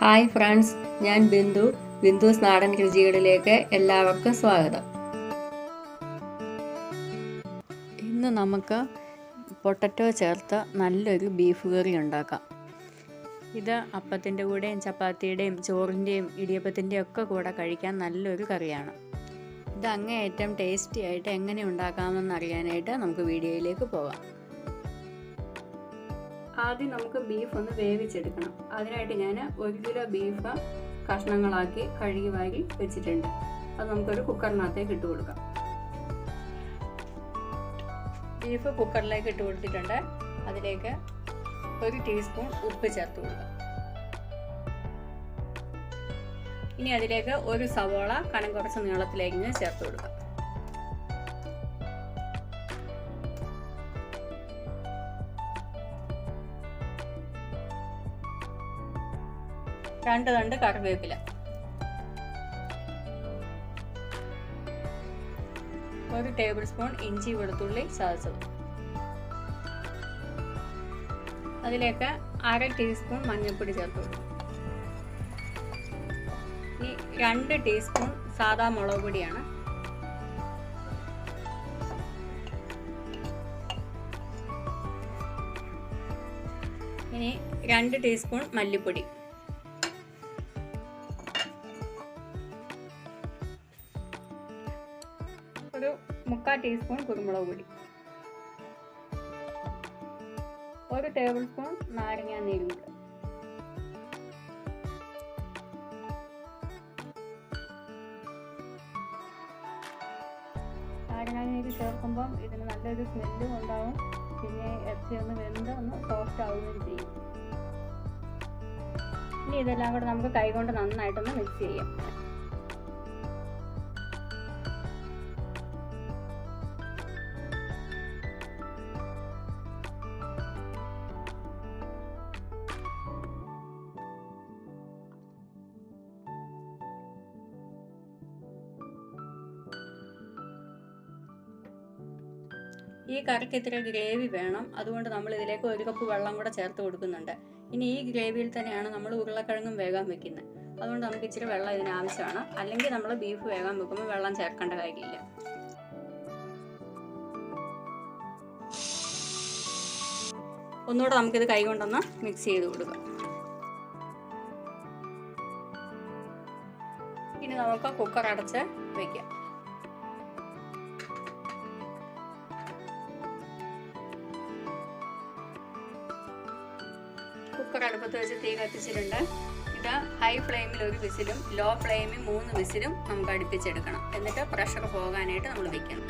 Hi friends, ഞാൻ ബിന്ദുസ് നാടൻ രുചികളിലേക്ക് എല്ലാവർക്കും സ്വാഗതം. ഇന്ന് നമുക്ക് പൊട്ടറ്റോ ചേർത്ത് നല്ലൊരു ബീഫ് കറി ഉണ്ടാക്കാം. ഇത് അപ്പത്തിൻ്റെ കൂടെയും ചപ്പാത്തിയുടെയും ചോറിൻ്റെയും ഇടിയപ്പത്തിൻ്റെയും ഒക്കെ കൂടെ കഴിക്കാൻ നല്ലൊരു കറിയാണ്. ഇത് അങ്ങേയറ്റം ടേസ്റ്റി ആയിട്ട് എങ്ങനെ ഉണ്ടാക്കാമെന്ന് അറിയാനായിട്ട് നമുക്ക് വീഡിയോയിലേക്ക് പോകാം. ആദ്യം നമുക്ക് ബീഫ് ഒന്ന് വേവിച്ചെടുക്കണം. അതിനായിട്ട് ഞാൻ 1 കിലോ ബീഫ് കഷ്ണങ്ങളാക്കി കഴുകി വാരി വെച്ചിട്ടുണ്ട്. അത് നമുക്കൊരു കുക്കറിനകത്തേക്ക് ഇട്ട് കൊടുക്കാം. ബീഫ് കുക്കറിലേക്ക് ഇട്ട് കൊടുത്തിട്ടുണ്ട്. അതിലേക്ക് 1 ടീസ്പൂൺ ഉപ്പ് ചേർത്ത് കൊടുക്കാം. ഇനി അതിലേക്ക് 1 സവോള കനം കുറച്ച് നീളത്തിലേക്ക് ചേർത്ത് കൊടുക്കാം. രണ്ട് തണ്ട് കറിവേപ്പില, 1 ടേബിൾ സ്പൂൺ ഇഞ്ചി വെളുത്തുള്ളി ചതച്ചത്, അതിലേക്ക് 1/2 ടീസ്പൂൺ മഞ്ഞൾപ്പൊടി ചേർത്ത് കൊടുക്കും. ഇനി 2 ടീസ്പൂൺ സാദാ മുളക് പൊടിയാണ്. ഇനി 2 ടീസ്പൂൺ മല്ലിപ്പൊടി, 1/4 ടീസ്പൂൺ കുരുമുളക് പൊടി, 1 ടേബിൾ സ്പൂൺ നാരങ്ങ നീര്. നാരങ്ങ നീര് ചേർക്കുമ്പം ഇതിന് നല്ലൊരു സ്മെല്ലും ഉണ്ടാവും. പിന്നെ ഇറച്ചി ഒന്ന് ഒന്ന് സോഫ്റ്റ് ആവുകയും ചെയ്യും. ഇനി ഇതെല്ലാം കൂടെ നമുക്ക് കൈകൊണ്ട് നന്നായിട്ടൊന്ന് മിക്സ് ചെയ്യാം. ഈ കറിക്ക് ഇത്തിരി ഗ്രേവി വേണം. അതുകൊണ്ട് നമ്മൾ ഇതിലേക്ക് 1 കപ്പ് വെള്ളം കൂടെ ചേർത്ത് കൊടുക്കുന്നുണ്ട്. ഇനി ഈ ഗ്രേവിയിൽ തന്നെയാണ് നമ്മൾ ഉരുളക്കിഴങ്ങും വേകാൻ വെക്കുന്നത്. അതുകൊണ്ട് നമുക്ക് ഇച്ചിരി വെള്ളം ഇതിന് ആവശ്യമാണ്. അല്ലെങ്കിൽ നമ്മൾ ബീഫ് വേകാൻ വെക്കുമ്പോൾ വെള്ളം ചേർക്കേണ്ട കാര്യമില്ല. ഒന്നുകൂടെ നമുക്കിത് കൈകൊണ്ടൊന്ന് മിക്സ് ചെയ്ത് കൊടുക്കാം. ഇനി നമുക്ക് കുക്കർ അടച്ച് വയ്ക്കാം. കുക്കർ അടുപ്പത്ത് വെച്ച് തീ കത്തിച്ചിട്ടുണ്ട്. ഇത് ഹൈ ഫ്ലെയിമിൽ 1 വിസിലും ലോ ഫ്ലെയിമിൽ 3 വിസിലും നമുക്ക് അടുപ്പിച്ചെടുക്കണം. എന്നിട്ട് പ്രഷർ പോകാനായിട്ട് നമ്മൾ വെക്കണം.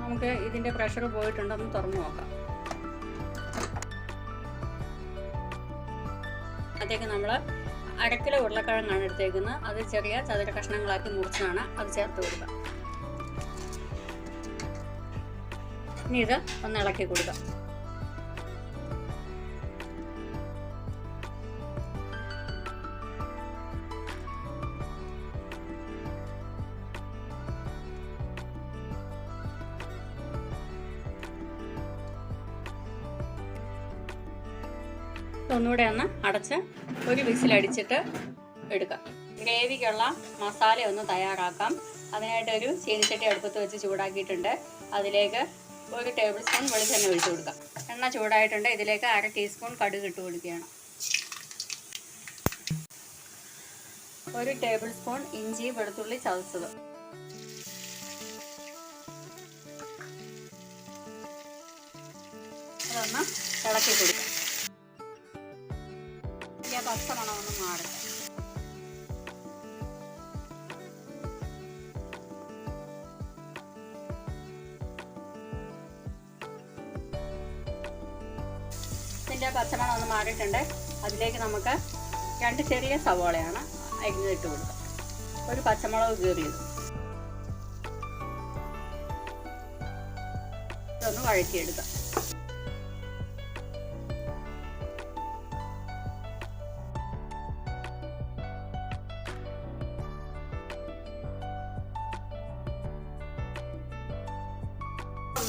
നമുക്ക് ഇതിൻ്റെ പ്രഷർ പോയിട്ടുണ്ടെന്ന് തുറന്നു നോക്കാം. അതേക്ക് നമ്മൾ 1/2 കിലോ ഉരുളക്കിഴങ്ങാണ് എടുത്തേക്കുന്നത്. അത് ചെറിയ ചതുര കഷ്ണങ്ങളാക്കി മുറിച്ചാണ് അത് ചേർത്ത് കൊടുക്കുക. ഇനി ഇത് ഒന്ന് ഇളക്കി കൊടുക്കാം. ഒന്നുകൂടെ ഒന്ന് അടച്ച് 1 വിസിലടിച്ചിട്ട് എടുക്കാം. ഗ്രേവിക്കുള്ള മസാല ഒന്ന് തയ്യാറാക്കാം. അതിനായിട്ട് ഒരു ചീനിച്ചട്ടി അടുപ്പത്ത് വെച്ച് ചൂടാക്കിയിട്ടുണ്ട്. അതിലേക്ക് 1 ടേബിൾ സ്പൂൺ വെളിച്ചെണ്ണ ഒഴിച്ചു കൊടുക്കാം. എണ്ണ ചൂടായിട്ടുണ്ട്. ഇതിലേക്ക് 1/2 ടീസ്പൂൺ കടുക് ഇട്ട് കൊടുക്കുകയാണ്. 1 ടേബിൾ സ്പൂൺ ഇഞ്ചി വെളുത്തുള്ളി ചതച്ചത്, അതൊന്ന് ഇളക്കി കൊടുക്കാം. പച്ചമണം ഒന്ന് മാറട്ടെ. ഇതിൻ്റെ പച്ചമണം ഒന്ന് മാറിയിട്ടുണ്ട്. അതിലേക്ക് നമുക്ക് 2 ചെറിയ സവോളയാണ് അരിഞ്ഞിട്ട് കൊടുക്കുക. 1 പച്ചമുളക് കീറിയത്, ഇതൊന്ന് വഴറ്റിയെടുക്കാം.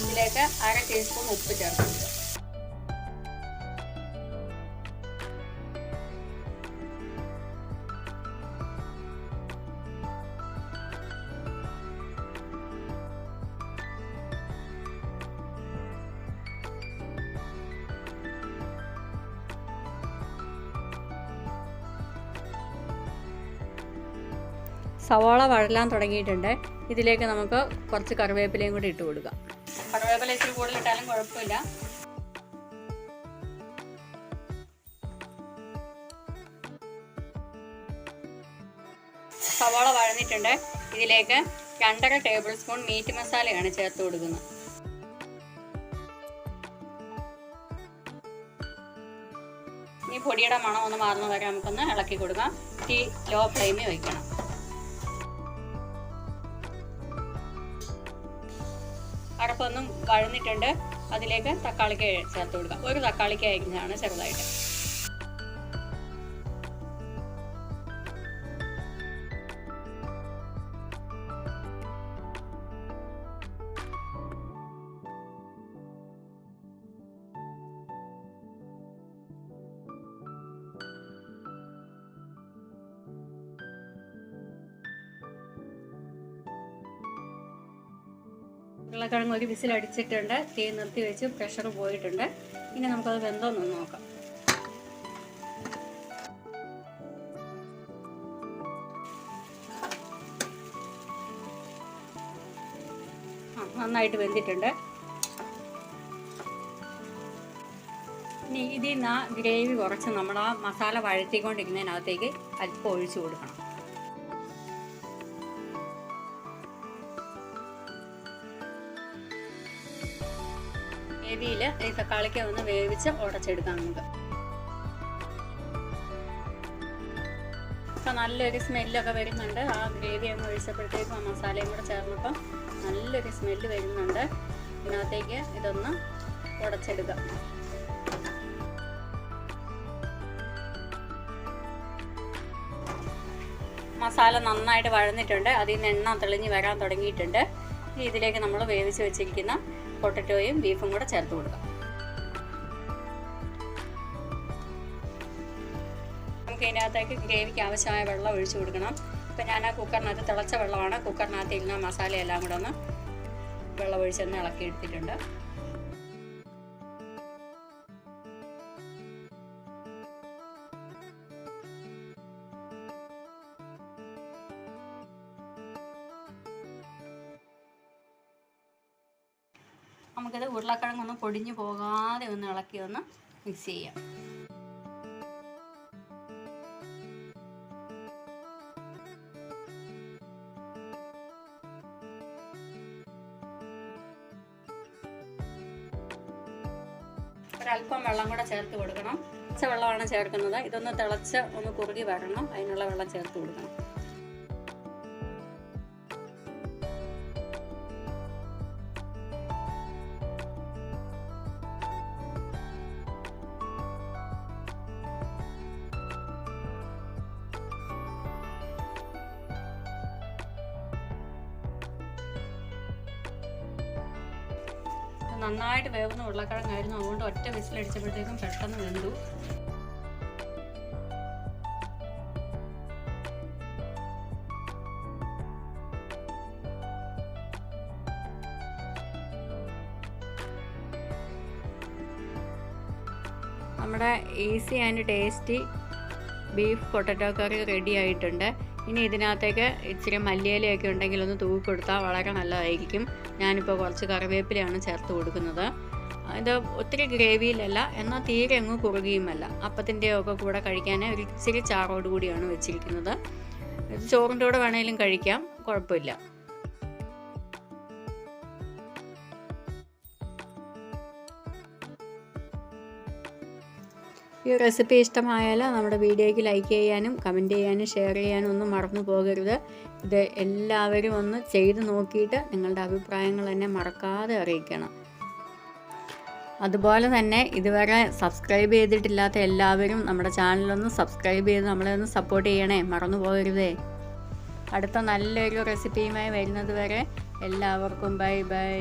ഇതിലേക്ക് 1/2 ടീസ്പൂൺ ഉപ്പ് ചേർക്കുക. സവാള വഴലാൻ തുടങ്ങിയിട്ടുണ്ട്. ഇതിലേക്ക് നമുക്ക് കുറച്ച് കറിവേപ്പിലയും കൂടി ഇട്ട് കൊടുക്കാം. കറിവേപ്പില ഇച്ചിരി കൂടുതലിട്ടാലും കുഴപ്പമില്ല. സവാള വഴന്നിട്ടുണ്ട്. ഇതിലേക്ക് 2.5 ടേബിൾ സ്പൂൺ മീറ്റ് മസാലയാണ് ചേർത്ത് കൊടുക്കുന്നത്. ഈ പൊടിയുടെ മണം ഒന്ന് മാറുന്ന വരെ നമുക്കൊന്ന് ഇളക്കി കൊടുക്കാം. തീ ലോ ഫ്ലെയിമിൽ വയ്ക്കണം. അരപ്പൊന്നും വഴന്നിട്ടുണ്ട്. അതിലേക്ക് തക്കാളിക്ക് ചേർത്ത് കൊടുക്കാം. ഒരു തക്കാളിക്ക് അരിഞ്ഞതാണ് ചെറുതായിട്ട്. ഉരുളക്കിഴങ്ങ് ഒരു വിസിൽ അടിച്ചിട്ടുണ്ട്. തീ നിർത്തി വെച്ച് പ്രഷർ പോയിട്ടുണ്ട്. ഇനി നമുക്കത് വെന്തോന്ന് നോക്കാം. നന്നായിട്ട് വെന്തിട്ടുണ്ട്. ഇനി ഇതിൽ നിന്ന് ഗ്രേവി കുറച്ച് നമ്മൾ ആ മസാല വഴറ്റിക്കൊണ്ടിരിക്കുന്നതിനകത്തേക്ക് അല്പം ഒഴിച്ചു കൊടുക്കണം. ഗ്രേവിയിൽ ഈ തക്കാളിക്ക് ഒന്ന് വേവിച്ച് ഉടച്ചെടുക്കാം നമുക്ക്. ഇപ്പം നല്ലൊരു സ്മെല്ലൊക്കെ വരുന്നുണ്ട്. ആ ഗ്രേവി അങ്ങ് ഒഴിച്ചപ്പോഴത്തേക്കും ആ മസാലയും കൂടെ ചേർന്നപ്പം നല്ലൊരു സ്മെല്ല് വരുന്നുണ്ട്. ഇതിനകത്തേക്ക് ഇതൊന്ന് ഉടച്ചെടുക്കാം. മസാല നന്നായിട്ട് വഴന്നിട്ടുണ്ട്. അതിൽ നിന്ന് എണ്ണ തെളിഞ്ഞ് വരാൻ തുടങ്ങിയിട്ടുണ്ട്. ഇതിലേക്ക് നമ്മൾ വേവിച്ച് വെച്ചിരിക്കുന്ന പൊട്ടറ്റോയും ബീഫും കൂടെ ചേർത്ത് കൊടുക്കാം. നമുക്ക് ഇതിനകത്തേക്ക് ഗ്രേവിക്ക് ആവശ്യമായ വെള്ളം ഒഴിച്ചു കൊടുക്കണം. ഇപ്പം ഞാൻ ആ കുക്കറിനകത്ത് തിളച്ച വെള്ളമാണ്. കുക്കറിനകത്ത് ഇരുന്ന മസാലയെല്ലാം കൂടെ ഒന്ന് വെള്ളം ഒഴിച്ചൊന്ന് ഇളക്കി എടുത്തിട്ടുണ്ട്. നമുക്കിത് ഉരുളക്കിഴങ്ങൊന്നും പൊടിഞ്ഞു പോകാതെ ഒന്ന് ഇളക്കി ഒന്ന് മിക്സ് ചെയ്യാം. ഒരല്പം വെള്ളം കൂടെ ചേർത്ത് കൊടുക്കണം. തിളച്ച വെള്ളമാണ് ചേർക്കുന്നത്. ഇതൊന്ന് തിളച്ച് ഒന്ന് കുറുകി വരണം. അതിനുള്ള വെള്ളം ചേർത്ത് കൊടുക്കണം. നന്നായിട്ട് വേവുന്ന ഉരുളക്കിഴങ്ങായിരുന്നു. അതുകൊണ്ട് ഒറ്റ വിസിലടിച്ചപ്പോഴത്തേക്കും പെട്ടെന്ന് വെന്തു. നമ്മുടെ easy and tasty beef potato curry ready ആയിട്ടുണ്ട്. ഇനി ഇതിനകത്തേക്ക് ഇച്ചിരി മല്ലിയിലയൊക്കെ ഉണ്ടെങ്കിൽ ഒന്ന് തൂക്കി കൊടുത്താൽ വളരെ നല്ലതായിരിക്കും. ഞാനിപ്പോൾ കുറച്ച് കറിവേപ്പിലയാണ് ചേർത്ത് കൊടുക്കുന്നത്. ഇത് ഒത്തിരി ഗ്രേവിയിലല്ല, എന്നാൽ തീരെ അങ്ങ് കുറുകിയുമല്ല. അപ്പത്തിൻ്റെയൊക്കെ കൂടെ കഴിക്കാൻ ഒരു ഇച്ചിരി ചാറോട് കൂടിയാണ് വെച്ചിരിക്കുന്നത്. ഇത് ചോറിൻ്റെ കൂടെ വേണമെങ്കിലും കഴിക്കാം, കുഴപ്പമില്ല. ഈ റെസിപ്പി ഇഷ്ടമായാൽ നമ്മുടെ വീഡിയോയ്ക്ക് ലൈക്ക് ചെയ്യാനും കമൻറ്റ് ചെയ്യാനും ഷെയർ ചെയ്യാനും ഒന്നും മറന്നു പോകരുത്. ഇത് എല്ലാവരും ഒന്ന് ചെയ്ത് നോക്കിയിട്ട് നിങ്ങളുടെ അഭിപ്രായങ്ങൾ എന്നെ മറക്കാതെ അറിയിക്കണം. അതുപോലെ തന്നെ ഇതുവരെ സബ്സ്ക്രൈബ് ചെയ്തിട്ടില്ലാത്ത എല്ലാവരും നമ്മുടെ ചാനലൊന്ന് സബ്സ്ക്രൈബ് ചെയ്ത് നമ്മളെ ഒന്ന് സപ്പോർട്ട് ചെയ്യണേ, മറന്നു പോകരുതേ. അടുത്ത നല്ലൊരു റെസിപ്പിയുമായി വരുന്നത് വരെ എല്ലാവർക്കും ബൈ ബൈ.